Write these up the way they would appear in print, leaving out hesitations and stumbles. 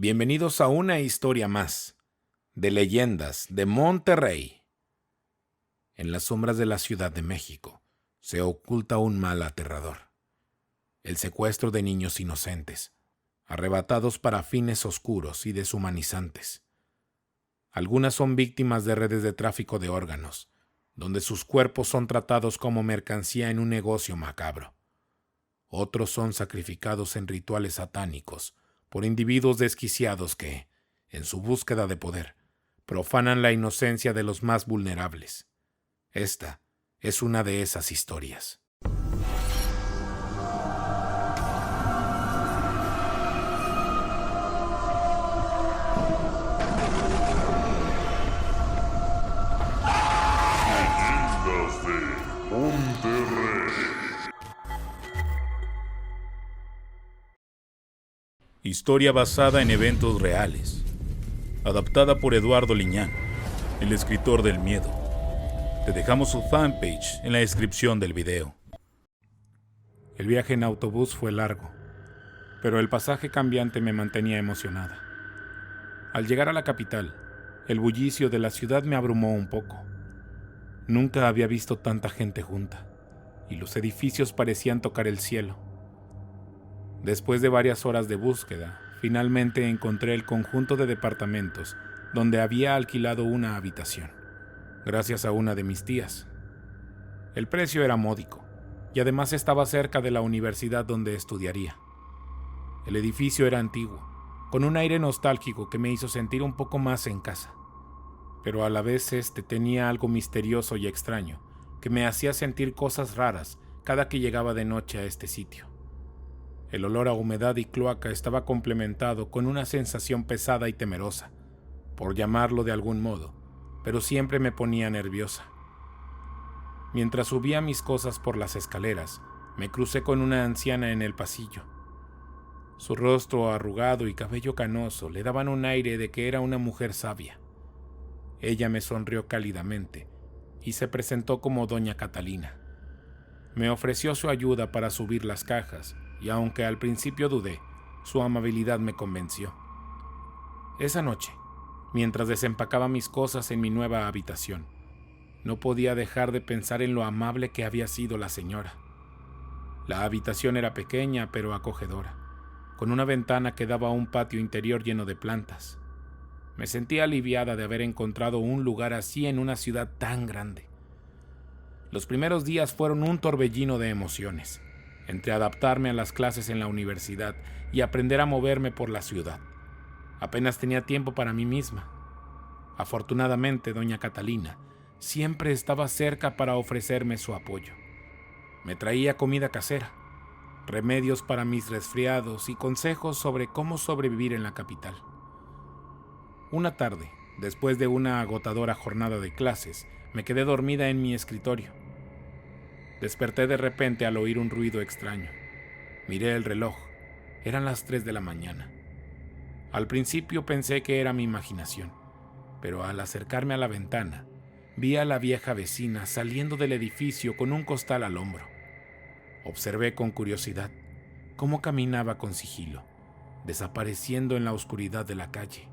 Bienvenidos a una historia más de leyendas de Monterrey. En las sombras de la Ciudad de México se oculta un mal aterrador: el secuestro de niños inocentes, arrebatados para fines oscuros y deshumanizantes. Algunas son víctimas de redes de tráfico de órganos, donde sus cuerpos son tratados como mercancía en un negocio macabro. Otros son sacrificados en rituales satánicos por individuos desquiciados que, en su búsqueda de poder, profanan la inocencia de los más vulnerables. Esta es una de esas historias. Leyendas de Monterrey. Historia basada en eventos reales. Adaptada por Eduardo Liñán, el escritor del miedo. Te dejamos su fanpage en la descripción del video. El viaje en autobús fue largo, pero el pasaje cambiante me mantenía emocionada. Al llegar a la capital, el bullicio de la ciudad me abrumó un poco. Nunca había visto tanta gente junta, y los edificios parecían tocar el cielo. Después de varias horas de búsqueda, finalmente encontré el conjunto de departamentos donde había alquilado una habitación, gracias a una de mis tías. El precio era módico, y además estaba cerca de la universidad donde estudiaría. El edificio era antiguo, con un aire nostálgico que me hizo sentir un poco más en casa, pero a la vez tenía algo misterioso y extraño que me hacía sentir cosas raras cada que llegaba de noche a este sitio. El olor a humedad y cloaca estaba complementado con una sensación pesada y temerosa, por llamarlo de algún modo, pero siempre me ponía nerviosa. Mientras subía mis cosas por las escaleras, me crucé con una anciana en el pasillo. Su rostro arrugado y cabello canoso le daban un aire de que era una mujer sabia. Ella me sonrió cálidamente y se presentó como Doña Catalina. Me ofreció su ayuda para subir las cajas, y aunque al principio dudé, su amabilidad me convenció. Esa noche, mientras desempacaba mis cosas en mi nueva habitación, no podía dejar de pensar en lo amable que había sido la señora. La habitación era pequeña pero acogedora, con una ventana que daba a un patio interior lleno de plantas. Me sentía aliviada de haber encontrado un lugar así en una ciudad tan grande. Los primeros días fueron un torbellino de emociones, entre adaptarme a las clases en la universidad y aprender a moverme por la ciudad. Apenas tenía tiempo para mí misma. Afortunadamente, doña Catalina siempre estaba cerca para ofrecerme su apoyo. Me traía comida casera, remedios para mis resfriados y consejos sobre cómo sobrevivir en la capital. Una tarde, después de una agotadora jornada de clases, me quedé dormida en mi escritorio. Desperté de repente al oír un ruido extraño. Miré el reloj. Eran las 3 de la mañana. Al principio pensé que era mi imaginación, pero al acercarme a la ventana, vi a la vieja vecina saliendo del edificio con un costal al hombro. Observé con curiosidad cómo caminaba con sigilo, desapareciendo en la oscuridad de la calle.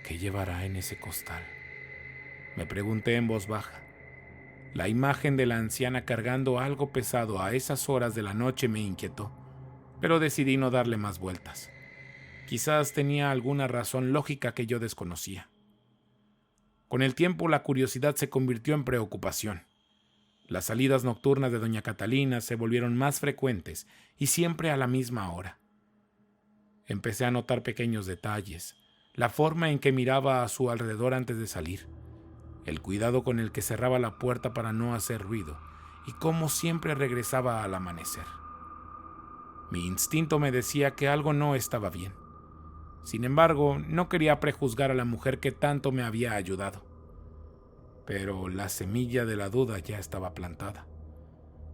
¿Qué llevará en ese costal?, me pregunté en voz baja. La imagen de la anciana cargando algo pesado a esas horas de la noche me inquietó, pero decidí no darle más vueltas. Quizás tenía alguna razón lógica que yo desconocía. Con el tiempo, la curiosidad se convirtió en preocupación. Las salidas nocturnas de doña Catalina se volvieron más frecuentes y siempre a la misma hora. Empecé a notar pequeños detalles, la forma en que miraba a su alrededor antes de salir, el cuidado con el que cerraba la puerta para no hacer ruido, y cómo siempre regresaba al amanecer. Mi instinto me decía que algo no estaba bien. Sin embargo, no quería prejuzgar a la mujer que tanto me había ayudado. Pero la semilla de la duda ya estaba plantada,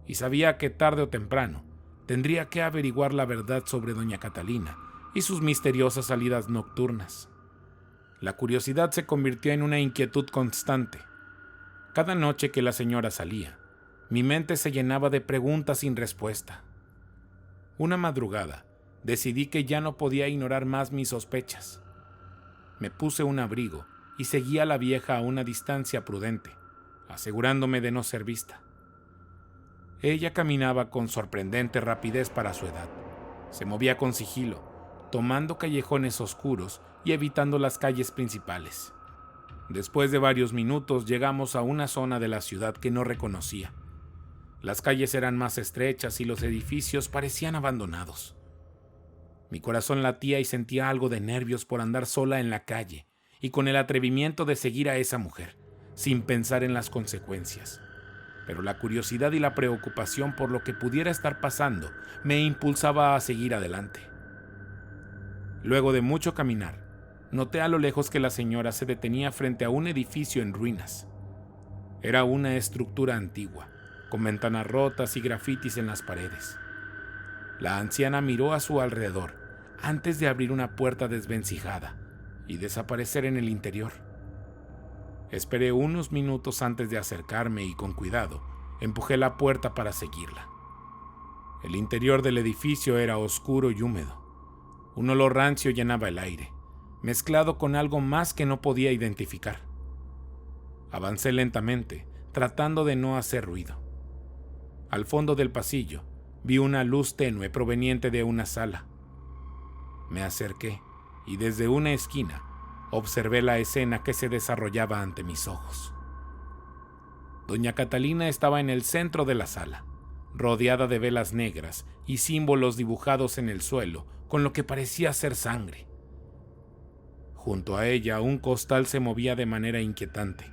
y sabía que tarde o temprano tendría que averiguar la verdad sobre doña Catalina y sus misteriosas salidas nocturnas. La curiosidad se convirtió en una inquietud constante. Cada noche que la señora salía, mi mente se llenaba de preguntas sin respuesta. Una madrugada, decidí que ya no podía ignorar más mis sospechas. Me puse un abrigo y seguí a la vieja a una distancia prudente, asegurándome de no ser vista. Ella caminaba con sorprendente rapidez para su edad. Se movía con sigilo, tomando callejones oscuros y evitando las calles principales. Después de varios minutos llegamos a una zona de la ciudad que no reconocía. Las calles eran más estrechas y los edificios parecían abandonados. Mi corazón latía y sentía algo de nervios por andar sola en la calle y con el atrevimiento de seguir a esa mujer, sin pensar en las consecuencias. Pero la curiosidad y la preocupación por lo que pudiera estar pasando me impulsaba a seguir adelante. Luego de mucho caminar, noté a lo lejos que la señora se detenía frente a un edificio en ruinas. Era una estructura antigua, con ventanas rotas y grafitis en las paredes. La anciana miró a su alrededor antes de abrir una puerta desvencijada y desaparecer en el interior. Esperé unos minutos antes de acercarme y con cuidado empujé la puerta para seguirla. El interior del edificio era oscuro y húmedo. Un olor rancio llenaba el aire, mezclado con algo más que no podía identificar. Avancé lentamente, tratando de no hacer ruido. Al fondo del pasillo, vi una luz tenue proveniente de una sala. Me acerqué y desde una esquina observé la escena que se desarrollaba ante mis ojos. Doña Catalina estaba en el centro de la sala, rodeada de velas negras y símbolos dibujados en el suelo con lo que parecía ser sangre. Junto a ella, un costal se movía de manera inquietante.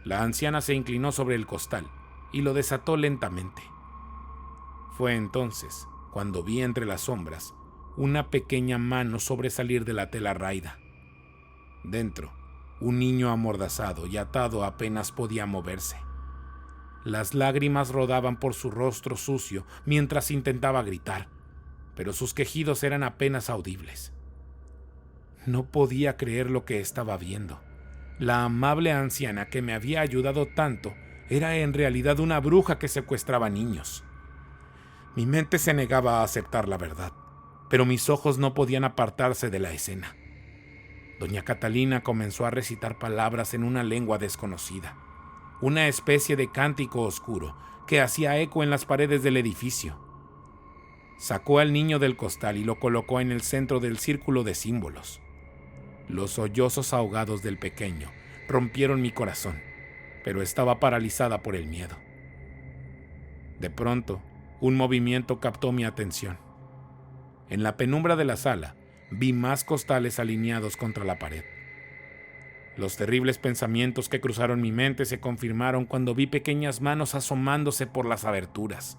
La anciana se inclinó sobre el costal y lo desató lentamente. Fue entonces cuando vi entre las sombras una pequeña mano sobresalir de la tela raída. Dentro, un niño amordazado y atado apenas podía moverse. Las lágrimas rodaban por su rostro sucio mientras intentaba gritar, pero sus quejidos eran apenas audibles. No podía creer lo que estaba viendo. La amable anciana que me había ayudado tanto era en realidad una bruja que secuestraba niños. Mi mente se negaba a aceptar la verdad, pero mis ojos no podían apartarse de la escena. Doña Catalina comenzó a recitar palabras en una lengua desconocida, una especie de cántico oscuro que hacía eco en las paredes del edificio. Sacó al niño del costal y lo colocó en el centro del círculo de símbolos. Los sollozos ahogados del pequeño rompieron mi corazón, pero estaba paralizada por el miedo. De pronto, un movimiento captó mi atención. En la penumbra de la sala, vi más costales alineados contra la pared. Los terribles pensamientos que cruzaron mi mente se confirmaron cuando vi pequeñas manos asomándose por las aberturas.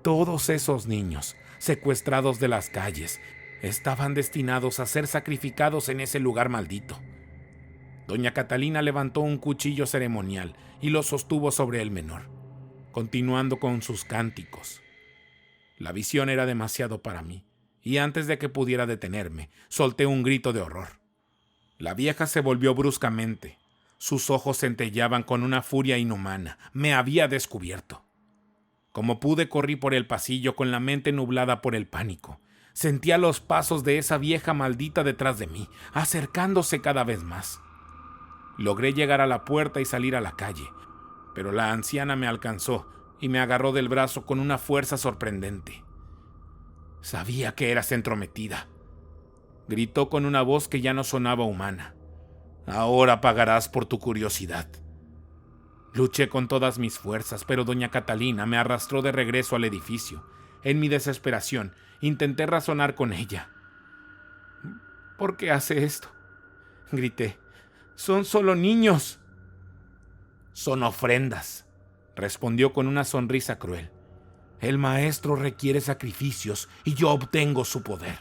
Todos esos niños, secuestrados de las calles, estaban destinados a ser sacrificados en ese lugar maldito. Doña Catalina levantó un cuchillo ceremonial y lo sostuvo sobre el menor, continuando con sus cánticos. La visión era demasiado para mí, y antes de que pudiera detenerme, solté un grito de horror. La vieja se volvió bruscamente. Sus ojos centellaban con una furia inhumana. Me había descubierto. Como pude, corrí por el pasillo con la mente nublada por el pánico. Sentía los pasos de esa vieja maldita detrás de mí, acercándose cada vez más. Logré llegar a la puerta y salir a la calle, pero la anciana me alcanzó y me agarró del brazo con una fuerza sorprendente. Sabía que eras entrometida. Gritó con una voz que ya no sonaba humana. Ahora pagarás por tu curiosidad. Luché con todas mis fuerzas, pero doña Catalina me arrastró de regreso al edificio. En mi desesperación, intenté razonar con ella. ¿Por qué hace esto?, grité. Son solo niños. Son ofrendas, respondió con una sonrisa cruel. El maestro requiere sacrificios y yo obtengo su poder.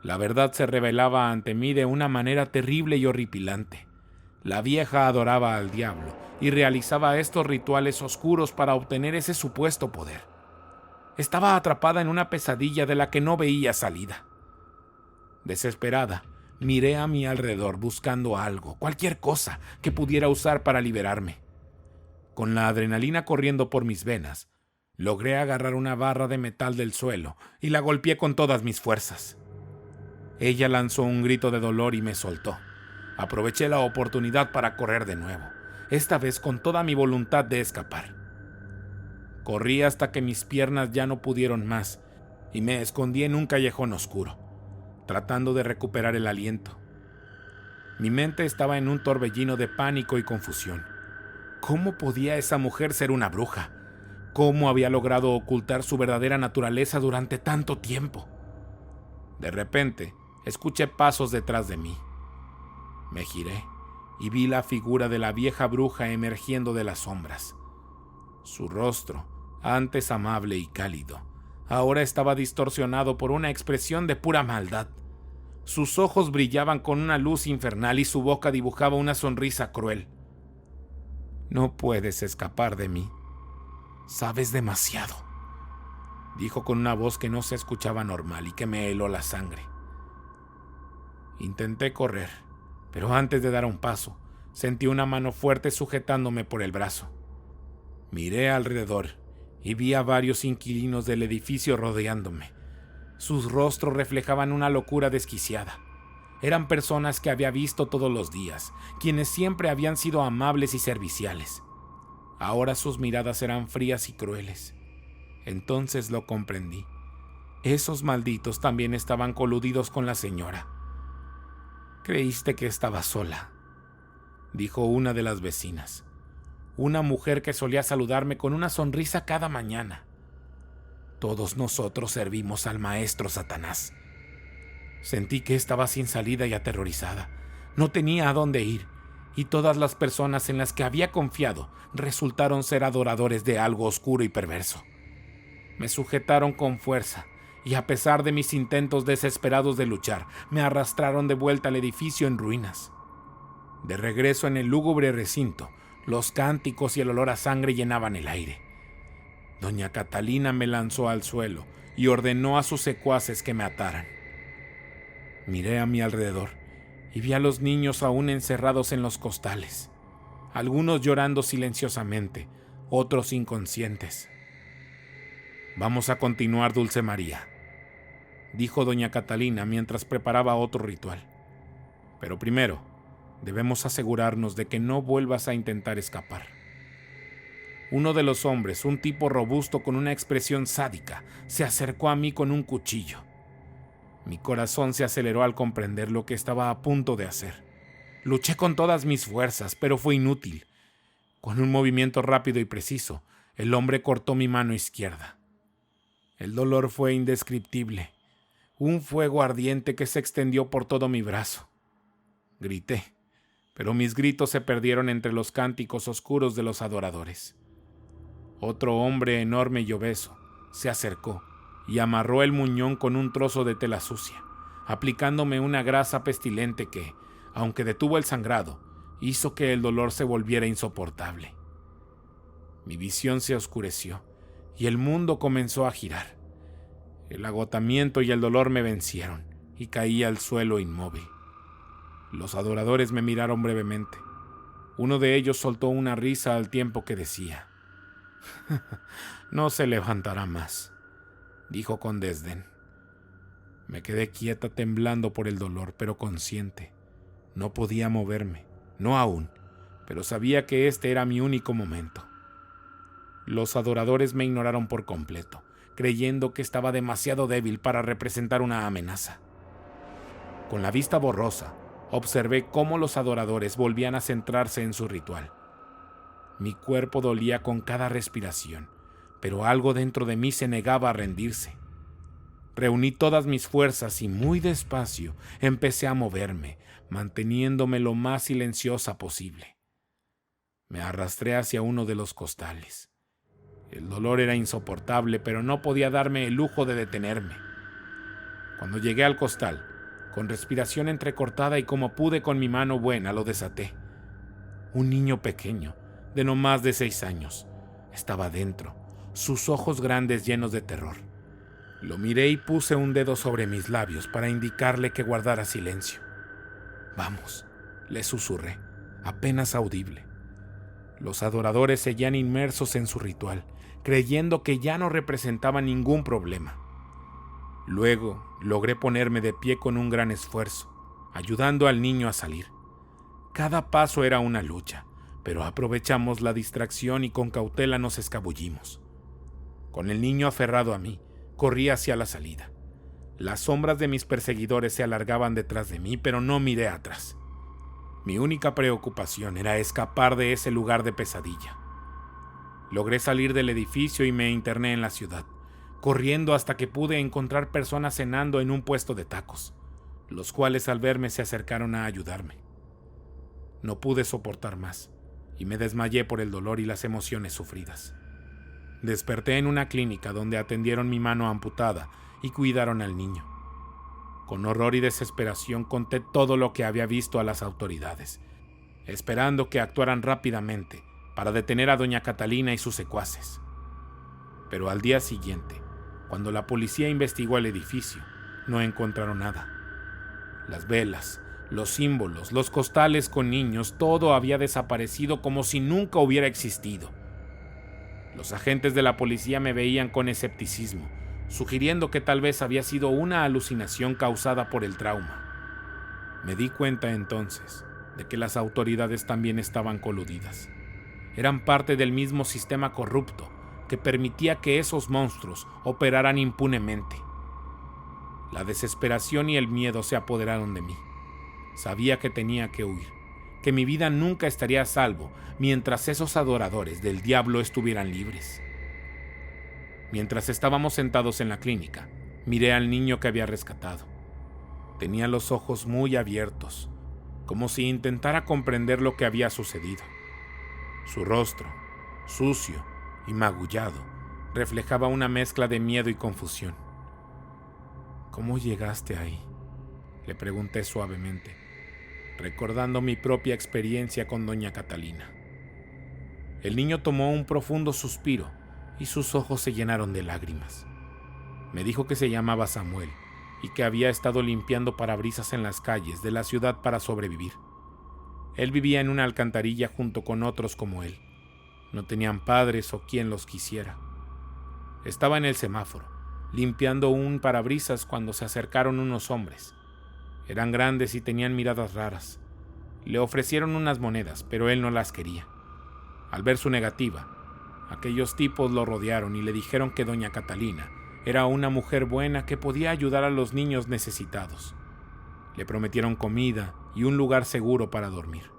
La verdad se revelaba ante mí de una manera terrible y horripilante. La vieja adoraba al diablo y realizaba estos rituales oscuros para obtener ese supuesto poder. Estaba atrapada en una pesadilla de la que no veía salida. Desesperada, miré a mi alrededor buscando algo, cualquier cosa que pudiera usar para liberarme. Con la adrenalina corriendo por mis venas, Logré agarrar una barra de metal del suelo y la golpeé con todas mis fuerzas. Ella lanzó un grito de dolor y me soltó. Aproveché la oportunidad para correr de nuevo, esta vez con toda mi voluntad de escapar. Corrí hasta que mis piernas ya no pudieron más y me escondí en un callejón oscuro, tratando de recuperar el aliento. Mi mente estaba en un torbellino de pánico y confusión. ¿Cómo podía esa mujer ser una bruja? ¿Cómo había logrado ocultar su verdadera naturaleza durante tanto tiempo? De repente, escuché pasos detrás de mí. Me giré y vi la figura de la vieja bruja emergiendo de las sombras. Su rostro, antes amable y cálido, ahora estaba distorsionado por una expresión de pura maldad. Sus ojos brillaban con una luz infernal y su boca dibujaba una sonrisa cruel. «No puedes escapar de mí. Sabes demasiado», dijo con una voz que no se escuchaba normal y que me heló la sangre. Intenté correr, pero antes de dar un paso, sentí una mano fuerte sujetándome por el brazo. Miré alrededor y vi a varios inquilinos del edificio rodeándome. Sus rostros reflejaban una locura desquiciada. Eran personas que había visto todos los días, quienes siempre habían sido amables y serviciales. Ahora sus miradas eran frías y crueles. Entonces lo comprendí. Esos malditos también estaban coludidos con la señora. «Creíste que estaba sola», dijo una de las vecinas, una mujer que solía saludarme con una sonrisa cada mañana. «Todos nosotros servimos al maestro Satanás». Sentí que estaba sin salida y aterrorizada. No tenía a dónde ir, y todas las personas en las que había confiado resultaron ser adoradores de algo oscuro y perverso. Me sujetaron con fuerza, y a pesar de mis intentos desesperados de luchar, me arrastraron de vuelta al edificio en ruinas. De regreso en el lúgubre recinto, los cánticos y el olor a sangre llenaban el aire. Doña Catalina me lanzó al suelo y ordenó a sus secuaces que me ataran. Miré a mi alrededor y vi a los niños aún encerrados en los costales, algunos llorando silenciosamente, otros inconscientes. «Vamos a continuar, Dulce María», dijo doña Catalina mientras preparaba otro ritual. «Pero primero, debemos asegurarnos de que no vuelvas a intentar escapar». Uno de los hombres, un tipo robusto con una expresión sádica, se acercó a mí con un cuchillo. Mi corazón se aceleró al comprender lo que estaba a punto de hacer. Luché con todas mis fuerzas, pero fue inútil. Con un movimiento rápido y preciso, el hombre cortó mi mano izquierda. El dolor fue indescriptible. Un fuego ardiente que se extendió por todo mi brazo. Grité, pero mis gritos se perdieron entre los cánticos oscuros de los adoradores. Otro hombre enorme y obeso se acercó y amarró el muñón con un trozo de tela sucia, aplicándome una grasa pestilente que, aunque detuvo el sangrado, hizo que el dolor se volviera insoportable. Mi visión se oscureció y el mundo comenzó a girar. El agotamiento y el dolor me vencieron y caí al suelo inmóvil. Los adoradores me miraron brevemente. Uno de ellos soltó una risa al tiempo que decía: «No se levantará más», dijo con desdén. Me quedé quieta temblando por el dolor, pero consciente. No podía moverme, no aún, pero sabía que este era mi único momento. Los adoradores me ignoraron por completo, creyendo que estaba demasiado débil para representar una amenaza. Con la vista borrosa, observé cómo los adoradores volvían a centrarse en su ritual. Mi cuerpo dolía con cada respiración, pero algo dentro de mí se negaba a rendirse. Reuní todas mis fuerzas y muy despacio empecé a moverme, manteniéndome lo más silenciosa posible. Me arrastré hacia uno de los costales. El dolor era insoportable, pero no podía darme el lujo de detenerme. Cuando llegué al costal, con respiración entrecortada y como pude con mi mano buena, lo desaté. Un niño pequeño, de no más de 6 años, estaba dentro, sus ojos grandes llenos de terror. Lo miré y puse un dedo sobre mis labios para indicarle que guardara silencio. «Vamos», le susurré, apenas audible. Los adoradores seguían inmersos en su ritual, creyendo que ya no representaba ningún problema. Luego logré ponerme de pie con un gran esfuerzo, ayudando al niño a salir. Cada paso era una lucha, pero aprovechamos la distracción y con cautela nos escabullimos. Con el niño aferrado a mí, corrí hacia la salida. Las sombras de mis perseguidores se alargaban detrás de mí, pero no miré atrás. Mi única preocupación era escapar de ese lugar de pesadilla. Logré salir del edificio y me interné en la ciudad, corriendo hasta que pude encontrar personas cenando en un puesto de tacos, los cuales al verme se acercaron a ayudarme. No pude soportar más y me desmayé por el dolor y las emociones sufridas. Desperté en una clínica donde atendieron mi mano amputada y cuidaron al niño. Con horror y desesperación conté todo lo que había visto a las autoridades, esperando que actuaran rápidamente para detener a doña Catalina y sus secuaces. Pero al día siguiente, cuando la policía investigó el edificio, no encontraron nada. Las velas, los símbolos, los costales con niños, todo había desaparecido como si nunca hubiera existido. Los agentes de la policía me veían con escepticismo, sugiriendo que tal vez había sido una alucinación causada por el trauma. Me di cuenta entonces de que las autoridades también estaban coludidas. Eran parte del mismo sistema corrupto que permitía que esos monstruos operaran impunemente. La desesperación y el miedo se apoderaron de mí. Sabía que tenía que huir, que mi vida nunca estaría a salvo mientras esos adoradores del diablo estuvieran libres. Mientras estábamos sentados en la clínica, miré al niño que había rescatado. Tenía los ojos muy abiertos, como si intentara comprender lo que había sucedido. Su rostro, sucio y magullado, reflejaba una mezcla de miedo y confusión. ¿Cómo llegaste ahí?, le pregunté suavemente, recordando mi propia experiencia con doña Catalina. El niño tomó un profundo suspiro y sus ojos se llenaron de lágrimas. Me dijo que se llamaba Samuel y que había estado limpiando parabrisas en las calles de la ciudad para sobrevivir. Él vivía en una alcantarilla junto con otros como él. No tenían padres o quien los quisiera. Estaba en el semáforo, limpiando un parabrisas cuando se acercaron unos hombres. Eran grandes y tenían miradas raras. Le ofrecieron unas monedas, pero él no las quería. Al ver su negativa, aquellos tipos lo rodearon y le dijeron que doña Catalina era una mujer buena que podía ayudar a los niños necesitados. Le prometieron comida y un lugar seguro para dormir.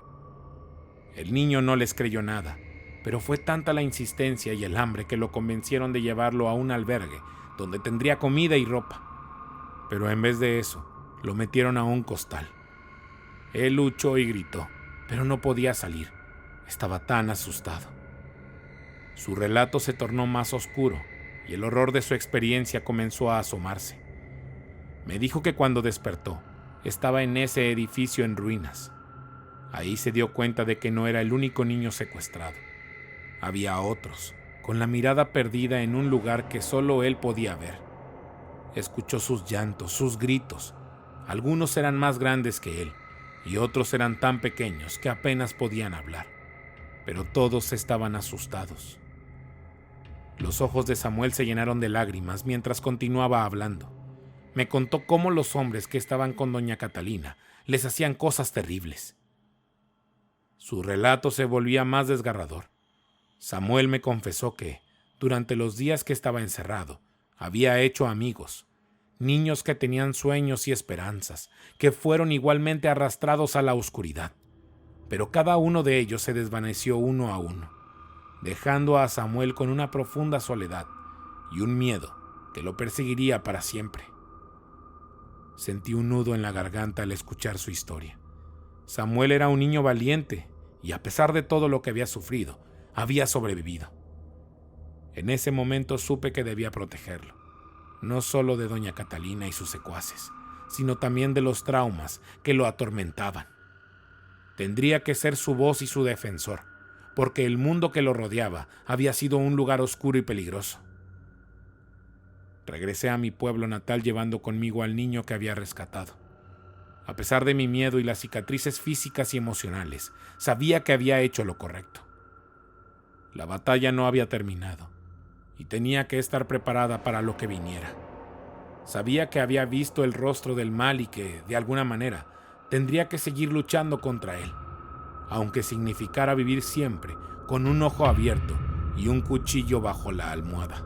El niño no les creyó nada, pero fue tanta la insistencia y el hambre que lo convencieron de llevarlo a un albergue donde tendría comida y ropa. Pero en vez de eso, lo metieron a un costal. Él luchó y gritó, pero no podía salir. Estaba tan asustado. Su relato se tornó más oscuro y el horror de su experiencia comenzó a asomarse. Me dijo que cuando despertó, estaba en ese edificio en ruinas. Ahí se dio cuenta de que no era el único niño secuestrado. Había otros, con la mirada perdida en un lugar que solo él podía ver. Escuchó sus llantos, sus gritos. Algunos eran más grandes que él y otros eran tan pequeños que apenas podían hablar. Pero todos estaban asustados. Los ojos de Samuel se llenaron de lágrimas mientras continuaba hablando. Me contó cómo los hombres que estaban con doña Catalina les hacían cosas terribles. Su relato se volvía más desgarrador. Samuel me confesó que, durante los días que estaba encerrado, había hecho amigos, niños que tenían sueños y esperanzas, que fueron igualmente arrastrados a la oscuridad. Pero cada uno de ellos se desvaneció uno a uno, dejando a Samuel con una profunda soledad y un miedo que lo perseguiría para siempre. Sentí un nudo en la garganta al escuchar su historia. Samuel era un niño valiente y, a pesar de todo lo que había sufrido, había sobrevivido. En ese momento supe que debía protegerlo, no solo de doña Catalina y sus secuaces, sino también de los traumas que lo atormentaban. Tendría que ser su voz y su defensor, porque el mundo que lo rodeaba había sido un lugar oscuro y peligroso. Regresé a mi pueblo natal llevando conmigo al niño que había rescatado. A pesar de mi miedo y las cicatrices físicas y emocionales, sabía que había hecho lo correcto. La batalla no había terminado, y tenía que estar preparada para lo que viniera. Sabía que había visto el rostro del mal y que, de alguna manera, tendría que seguir luchando contra él, aunque significara vivir siempre con un ojo abierto y un cuchillo bajo la almohada.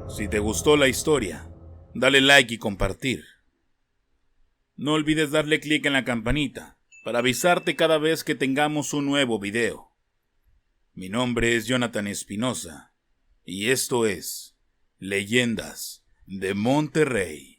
Si te gustó la historia, dale like y compartir. No olvides darle clic en la campanita para avisarte cada vez que tengamos un nuevo video. Mi nombre es Jonathan Espinosa y esto es Leyendas de Monterrey.